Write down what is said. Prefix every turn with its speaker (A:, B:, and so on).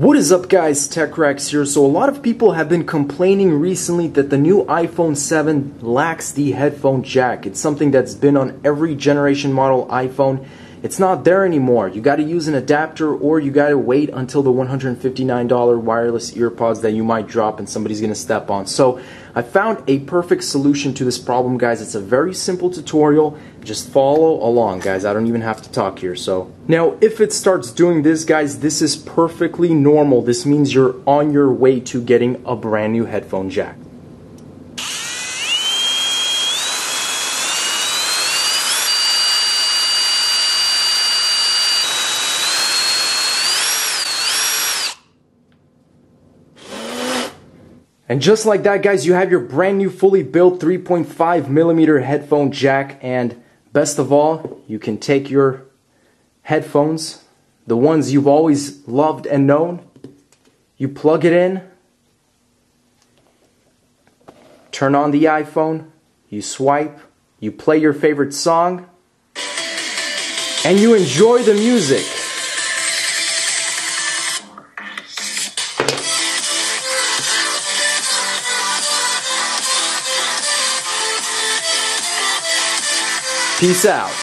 A: What is up guys, TechRex here. So a lot of people have been complaining recently that the new iPhone 7 lacks the headphone jack. It's something that's been on every generation model iPhone. It's not there anymore. You got to use an adapter or you got to wait until the $159 wireless earpods that you might drop and somebody's going to step on. So I found a perfect solution to this problem, guys. It's a very simple tutorial. Just follow along, guys. I don't even have to talk here. So now if it starts doing this, guys, this is perfectly normal. This means you're on your way to getting a brand new headphone jack. And just like that, guys, you have your brand new fully built 3.5mm headphone jack. And best of all, you can take your headphones, the ones you've always loved and known, you plug it in, turn on the iPhone, you swipe, you play your favorite song, and you enjoy the music. Peace out.